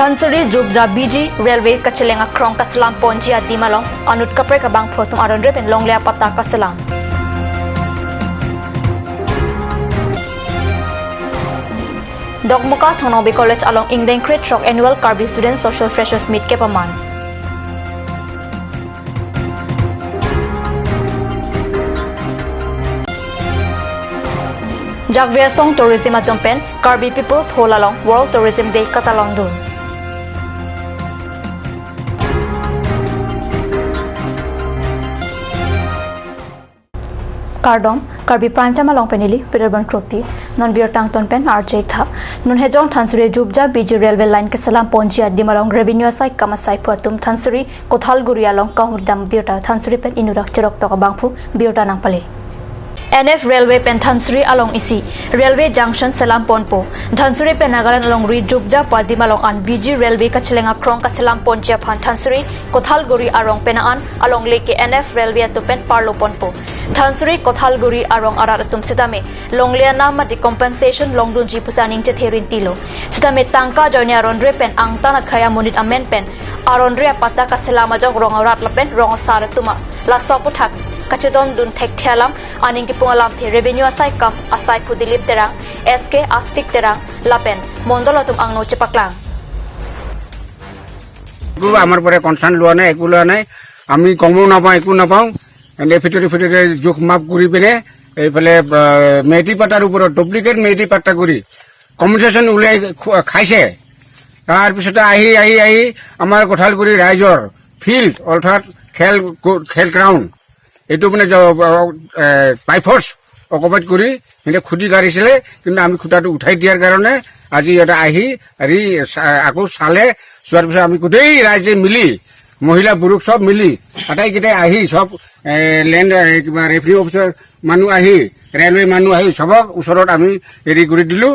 Dhansuri Jubja BG Railway Kachilenga Krong Kasalam Ponjia Dimalong Anut Kapre Kabang Photum Arondre Ben Longlea Pata Kasalam Dogmuka Thonobi College along England Crit Rock Annual Karbi Student Social Freshers Meet Kepaman Jagvia Song Tourism Atumpen Karbi People's Whole Along World Tourism Day Katalong Dun Kardom Karbi Prime Along Penili Peterburn Kropi Non Beer Tang Ton Pen RJ Tha Nun Hejong Thansuri Jubja BG Railway Line Kesalam Ponjia Dimalong Revenue Sai Kamasai Puatum Thansuri Kothal Guri Along Kahurdam Beerta Thansuri Pen Inurak Cherok Toka Bangphu Beerta Nang Pale NF Railway Pen Thansuri along Isi Railway Junction Selam Ponpo Thansuri Pen Nagalan along Ri Jubja Padimalong an BG Railway Kachilenga Krong Kaselam Ponjia Phan Thansuri Kothalguri Arong Penaan along Lake NF Railway Atupen Parlo Ponpo Thansuri Kothalguri Arong Araratum Sitame Longlea Nama de Compensation Longdun Jipusaning Chetherin Tilo Sitame Tangka Jonia Rondre Pen Angtana Khaya Munit Amen Pen Arondre Pata Kaselama Jog Rong Arat Lapen Rong Saratuma La Soputak Kachedon Dun Tek Thelam Aning Kipungalam The Revenue Asai Kam Asai Pudilip Terang SK Astik Terang Lapen Mondolotum Angno Chepaklang আমার পরে concern লোৱা নাই একো লোৱা নাই আমি কমও নাপাওঁ একো নাপাওঁ এনে ফিটৰি জোখ মাপ কৰি পিনে এইফালে মেটি পাটাৰ ওপৰত ডুপ্লিকেট মেটি পাটা কৰি কম্পেনসেশ্যন উলিয়াই খাইছে তাৰপিছতে আহি আমাৰ কোঠালগুৰি ৰাইজৰ ফিল্ড অৰ্থাৎ খেল গ্ৰাউণ্ড এইটো মানে পাইফৰ্চ অকুপাইড কৰি সিহঁতে খুটি কাঢ়িছিলে কিন্তু আমি খুটাটো উঠাই দিয়াৰ কাৰণে আজি ইয়াতে আহি আকৌ চালে চোৱাৰ পিছত আমি গোটেই ৰাইজে মিলি মহিলা পুৰুষ সব মিলি আটাইকেইটাই আহি সব লেণ্ড কিবা ৰেফাৰী অফিচাৰ মানুহ আহি ৰেলৱে মানুহ আহি সবক ওচৰত আমি হেৰি কৰি দিলো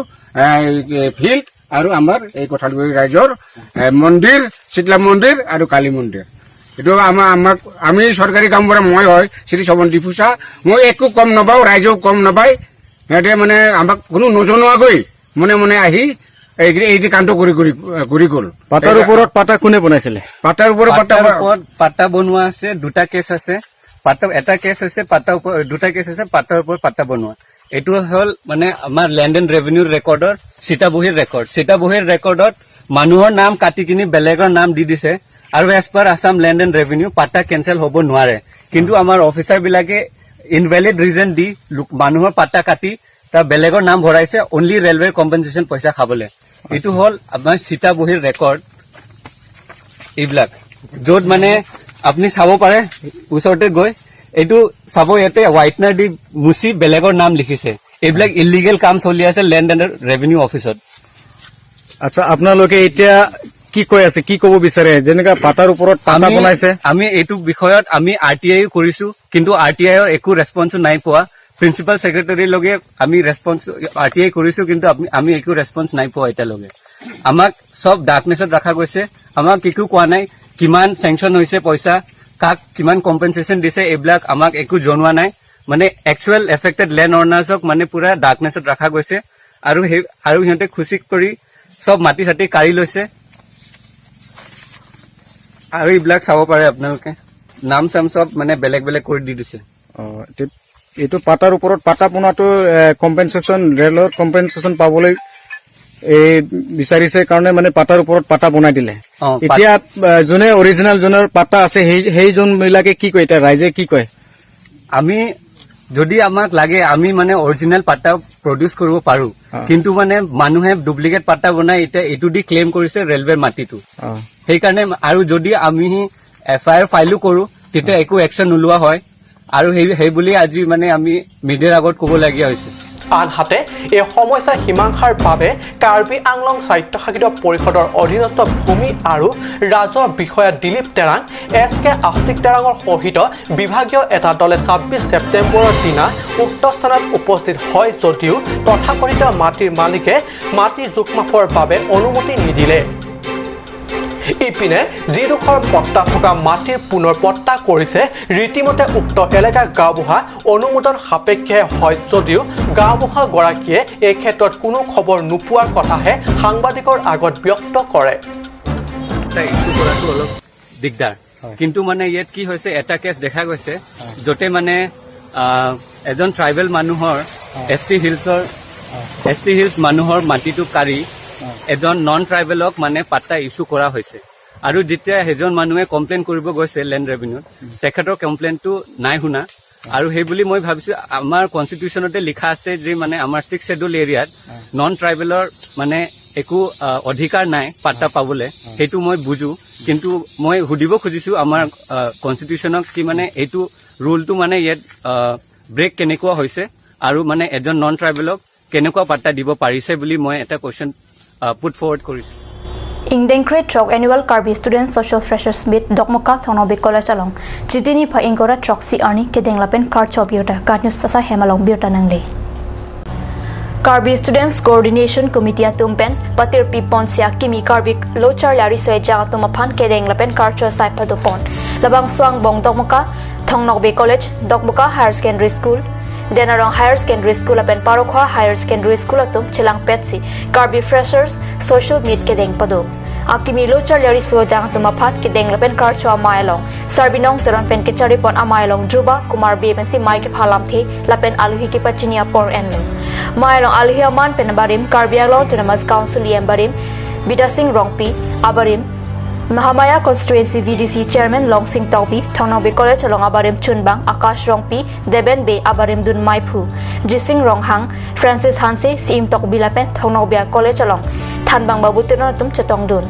ফিল্ড আৰু আমাৰ এই কোঠালগুৰি ৰাইজৰ মন্দিৰ শীতলা মন্দিৰ আৰু কালী মন্দিৰ এইটো আমাক আমি চৰকাৰী কাম কৰা মই হয় শ্ৰী সবন্তি ফুচা মই একো কম নাপাওঁ ৰাইজেও কম নাপায় সিহঁতে মানে আমাক কোনো নজনোৱাকৈ মনে আহি এই কামটো কৰি গ'ল পাটাৰ ওপৰত পাটা কোনে বনাইছিলে পাটাৰ ওপৰত পাটা বনোৱা আছে দুটা কেছ আছে পাটা এটা কেছ আছে পাটাৰ ওপৰত দুটা কেছ আছে পাটাৰ ওপৰত পাটা বনোৱা এটো হল মানে আমাৰ ল্যান্ড এণ্ড ৰেভিনিউৰ ৰেকৰ্ডৰ সীতাবহীৰ ৰেকৰ্ডত মানুহৰ নাম কাটি কিনি বেলেগৰ নাম দি দিছে আৰু as per Assam land and revenue patta cancel হ'ব নোৱাৰে কিন্তু আমাৰ অফিচাৰ বিলাকে ইনভ্যালিড ৰিজন দি মানুহৰ পাটা কাটি তাৰ বেলেগৰ নাম ভৰাইছে অনলি ৰেলৱে কম্পেনসেশ্যন পইচা খাবলে এটো হল আমাৰ সীতাবহীৰ ৰেকৰ্ড এইবিলাক য'ত মানে আপুনি চাব পাৰে ওচৰতে গৈ এটো চাব ইয়াতে হোৱাইটনাৰ দি মুছি বেলেগৰ নাম লিখিছে এইবিলাক ইলিগেল কাম চলি আছে ল্যান্ড এণ্ড ৰেভিনিউ অফিচত আচ্ছা আপোনালোকে এতিয়া কি কৈ আছে কি ক'ব বিচাৰে যেনেকা পাটাৰ ওপৰত পাটা বনাইছে আমি এইটো বিষয়ত আমি আৰটিআই কৰিছো কিন্তু আৰটিআইৰ একো ৰেসপন্স নাই পোৱা প্ৰিন্সিপাল সেক্ৰেটাৰী লগে আমি ৰেসপন্স আৰটিআই কৰিছো কিন্তু আমি একো ৰেসপন্স নাই পোৱা এটা লগে আমাক সব ডাৰ্কনেছত ৰাখা গৈছে আমাক একো কোৱা নাই কিমান স্যাংচন হৈছে পইচা কাক কিমান কম্পেনসেশ্যন দিছে এইবিলাক আমাক একো জনোৱা নাই মানে একচুৱেল এফেক্টেড ল্যান্ড অনাৰ্ছক মানে পুৰা ডাৰ্কনেছত ৰাখা গৈছে আৰু সিহঁতে খুচি কৰি সব মাটি সাটি কাঢ়ি লৈছে আৰু এইবিলাক চাব পাৰে আপোনালোকে নাম চাম সব মানে বেলেগ কৰি দি দিছে এইটো পাটাৰ ওপৰত পাটা বনোৱাটো কম্পেনসেশ্যন ৰেলৰ কম্পেনসেশ্যন পাবলৈ এই বিচাৰিছে কাৰণে মানে পাটাৰ ওপৰত পাটা বনাই দিলে এতিয়া যোনে অৰিজিনাল জনৰ পাটা আছে সেই জন বিলাকে কি কয় এতিয়া ৰাইজে কি কয় আমি যদি আমাক লাগে আমি মানে অৰিজিনাল পাটা প্ৰডিউস কৰিব পাৰো কিন্তু মানে মানুহে ডুপ্লিকেট পাটা বনাই এটা এটো দি ক্লেম কৰিছে ৰেলৱে মাটিটো সেই কাৰণে আৰু যদি আমি এফআইআৰ ফাইলো কৰো তেতিয়া একো একশন নোলোৱা হয় আৰু সেই বুলি আজি মানে আমি মিডিয়াৰ আগত ক'ব লগিয়া হৈছে আনহাতে এই সমস্যা সীমাংখাৰ বাবে কাৰ্বি আংলং স্বায়ত্তশাসিত পৰিষদৰ অধীনস্থ ভূমি আৰু ৰাজহ বিষয়া দিলীপ তেৰাং এছকে আস্তিক তেৰাঙৰ সহিত বিভাগীয় এটা দলে 26 ছেপ্টেম্বৰৰ দিনা উক্ত স্থানত উপস্থিত হয় যদিও তথাকথিত মাটিৰ মালিকে মাটি জোখমাপৰ বাবে অনুমতি নিদিলে ইপিনে যিডোখৰ পট্টা থকা মাটিৰ পুনৰ পট্টা কৰিছে ৰীতিমতে উক্ত এলেকা গাঁওবুঢ়া অনুমোদন সাপেক্ষে হয় যদিও গাঁওবুঢ়া গৰাকীয়ে এই ক্ষেত্ৰত কোনো খবৰ নোপোৱাৰ কথাহে সাংবাদিকৰ আগত ব্যক্ত কৰে পাট্টা ইস্যু কৰাটো অলপ দিগদাৰ কিন্তু মানে ইয়াত কি হৈছে এটা কেছ দেখা গৈছে য'তে মানে এজন ট্ৰাইবেল মানুহৰ এছ টি হিলছ মানুহৰ মাটিটো কাঢ়ি এজন নন ট্ৰাইবেলক মানে পাট্টা ইস্যু কৰা হৈছে আৰু যেতিয়া সেইজন মানুহে কমপ্লেইন কৰিব গৈছে লেণ্ড ৰেভিনিউত তেখেতৰ কমপ্লেইনটো নাই শুনা আৰু সেই বুলি মই ভাবিছো আমাৰ কনষ্টিটিউচনতে লিখা আছে যে মানে আমাৰ 6th শেডিউল এৰিয়াত নন ট্ৰাইবেলৰ মানে একো অধিকাৰ নাই পাট্টা পাবলৈ সেইটো মই বুজো কিন্তু মই সুধিব খুজিছো আমাৰ কনষ্টিটিউচনক কি মানে এইটো ৰুলটো মানে ইয়াত ব্ৰেক কেনেকুৱা হৈছে আৰু মানে এজন নন ট্ৰাইবেলক কেনেকুৱা পাট্টা দিব পাৰিছে বুলি মই এটা কোৱেশ্চন পুট ফৰৱাৰ্ড কৰিছো Ingdengkre Trok Annual Karbi Student Social Freshers Meet Dokmoka Thonobe College along Chitini Pha Ingora Trok Si Arni Kedenglapen Karcho Biota Katnews Sasa Hemalong Biota Nangle Karbi Students Coordination Committee Tumpen Patir Pi Ponsia Kimi Karbi Lochar Lari Soeja Tumaphan Kedenglapen Karcho Saipa Dopon Labang Swang Bong Dokmoka Thongnobe College Dokmoka Higher Secondary School Denarong Higher Secondary School apen Parokha Higher Secondary School atum Chilang Petsi Karbi Freshers Social Meet Kedeng Pado Akimi Lochar Lari Suojang Tumaphat Kedeng Lapen Karcho Amailong Sarbinong Teron Pen Kechari Pon Amailong Druba Kumar B Pensi Mike Phalam The Lapen Aluhi Kipachinia Por Enlo Mailong Aluhi Aman Pen Barim Karbi Anglong Tenamas Council Yem Barim Bidasing Rongpi Abarim Mahamaya Constituency VDC Chairman Long Sing Taubi, Thongnobe College along Abarim Chunbang, Akash Rongpi, Deben Bay Abarim Dun Maipu, Jising Ronghang, Francis Hanse, Sim Tok Bilapen, Thongnobe College along, Thanbang Babutin Chetong Dun.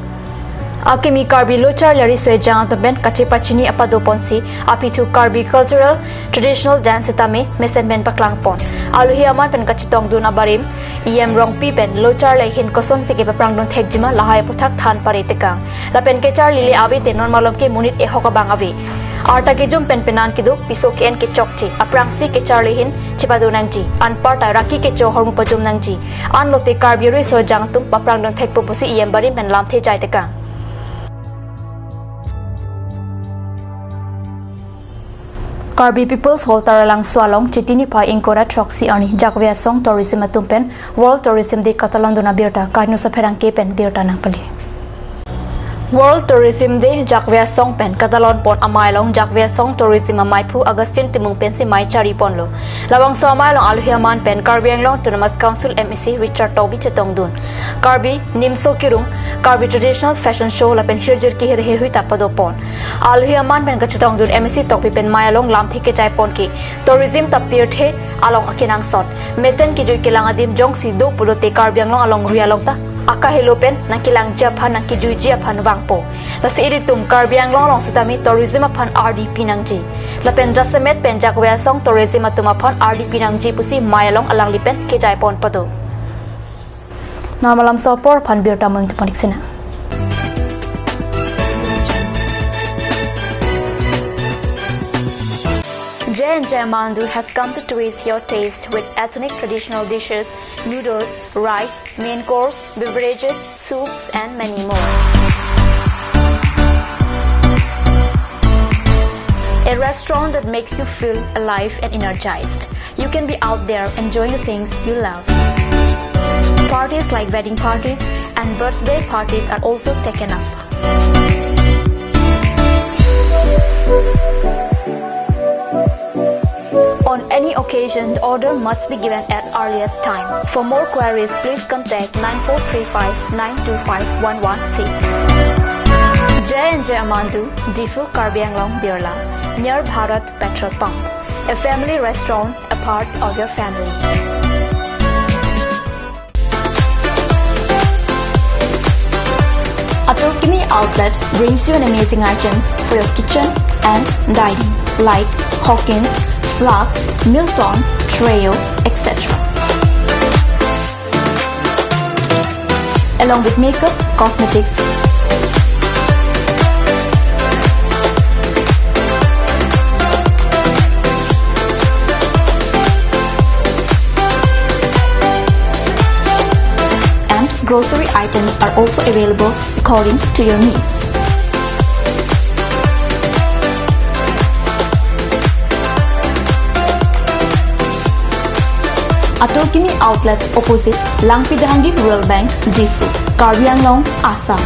Akimi Karbi Lochar Lari Soejang Taben Kachipachini Apadoponsi, Apitu Karbi Cultural Traditional Dance Tame, Mesenben Paklang Pon, Aluhi Aman Pen Kachitong Dun Abarim, EM Rongpi Pen Lochar Lehin Koson Sike Prangdon Thekjima Lahai Putak Than Paretekang, Lapen Kechar Lili Avi Tenon Malomke Munit Ehokabang Avi. Arta Kijum Pen Penan Kidu, Pisoki en Kichokchi, Aprangsi Kechar Lehin, Chipado Nangji, Anparta Raki Kecho Hormupajum Nangji, Anlote Karbi Soejang Tum Paprangdon Thekpopusi EM Barim Pen Lamte Jaitekang. Karbi People's Hall Taralang Swalong Chitini Pha Ingkora Troxy Arni Jakvia Song Tourism Atumpen World Tourism Day Catalandona Birta Karnusa Perang Kepen Birta Napoli World Tourism Day Jakvia Song Pen Catalan Pon Amailong Jakvia Song Tourism Maipu Agustin Timung Pen Si Mai Chari Ponlo Lawang So Amailong Alhiaman Pen Karbi Anglong Tonamas Council MEC Richard Tobi Chetong Dun Karbi Nimso Kirung Karbi Traditional Fashion Show Lapen Hirjir Ki Hirhe Hui Tapado Pon Alhiaman Pen Kachetong Dun MEC Topi Pen Mayalong Lam Thike Jai Pon Ki Tourism Tapir The Along Akinang Sot Mesen Ki Jui Kilang Adim Jong Si Do Pulote Karbi Anglong Along Rialong Ta Aka Helopen Nakilang Japan Nakiju Japan Wangpo Lasi Iritum Karbi Anglong Long Sutami Tourism Upon RDP Nangji Lapen Jasemet Pen Jakvia Song Tourism Atum Upon RDP Nangji Pusi Mayalong Alang Lipen Kejai Pon Pado Namalam Sopor Pan Birta Mung Tuponiksina J&J Mandu has come to twist your taste with ethnic traditional dishes, noodles, rice, main course, beverages, soups and many more. A restaurant that makes you feel alive and energized. You can be out there enjoying the things you love. Parties like wedding parties and birthday parties are also taken up. On any occasion, the order must be given at earliest time. For more queries, please contact 9435-925-116. J&J Amandu, Difu Karbi Anglong Birla, near Bharat Petrol Pump. A family restaurant, a part of your family. Atokimi Outlet brings you an amazing items for your kitchen and dining, like Hawkins, Flax, Milton, Trail, etc. Along with makeup, cosmetics, and grocery items are also available according to your needs. Atokimi Outlet opposite Langpi Dahangi Rural Bank, Difu, Karbi Anglong, Assam.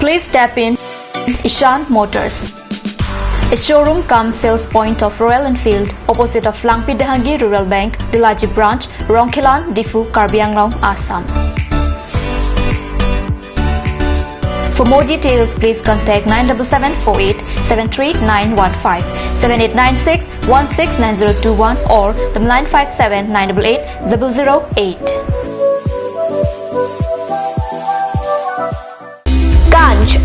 Please step in Ishan Motors, a showroom cum sales point of Royal Enfield opposite of Langpi Dahangi Rural Bank, Dilaji Branch, Rongkhelan, Difu, Karbi Anglong, Assam. For more details, please contact 97748 73915, 7896 169021 or 957 988 008. Ganj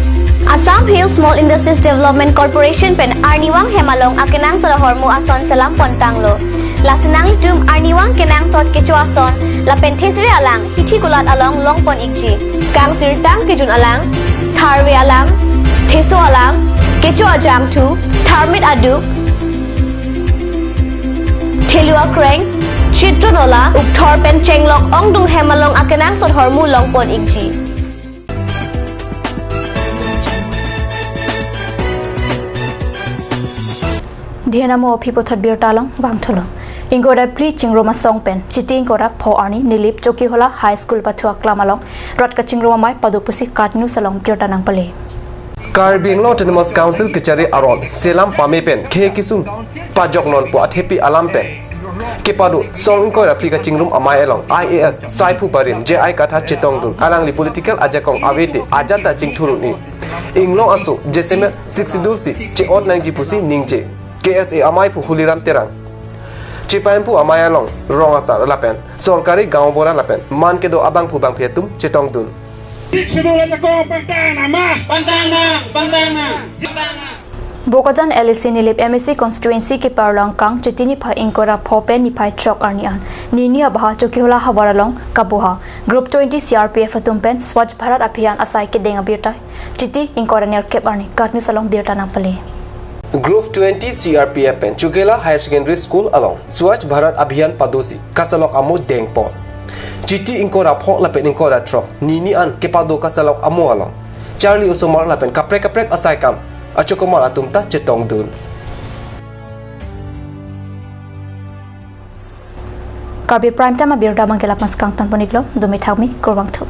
Assam Hill Small Industries Development Corporation pen Arniwang Hemalong akenang sa hormu ason salam pontanglo lasinang tum Arniwang kenang sot kecu ason la penthesri alang hithi kulat along longpon ikji kang tirtang kejun alang tharwe alang theso alang kecu ajam tu tharmit adu thelua kreng chitronola ukthor pen chenglok ongdung Hemalong akenang sot hormu longpon ikji Dhianamo people that beer talang bangtholo. Ingora pli chingroma song pen chiti ingora pho ani nilip choki hola high school pathua klamalong rotka chingroma mai padupusi katnu salong beer tanang pale. Karbi Anglong Autonomous Council kechari aron selam pame pen khe kisum pajok non po athepi alam pen kepadu song ko replika chingrum amai along IAS saipu parin JI katha chetong dun alang li political ajakong awete ajata chingthuru ni Anglong asu jeseme 62 si che ot 90 pusi ningje KSA amai pu huliram terang Cipain pu amai along rong asar lapen sorkari gaon bola lapen man ke do abang pu bang phetum chetong dun Bokajan LC nilip MSC constituency ke parlang kang chitini pha ingkora phopen ni phai chok arnian nini abha chokiola hawaralong kabuha group 20 CRPF atumpen Swachh Bharat abhiyan asai ke denga birta chiti ingkora ner kep arni katnu salong birta nang pale Group 20 CRPF pen Chukela Higher Secondary School along Swachh Bharat Abhiyan Padosi Kasalok Amo Dengpon Chiti Inkora Phok Lapen Inkora Trop Nini An Kepado Kasalok Amo along Charlie Osomar Lapen Kaprek Asai Kam Achokomar Atumta Chetong Dun Karbi prime time abirda mangkela paskang tan poniglo dumithagmi korwang thu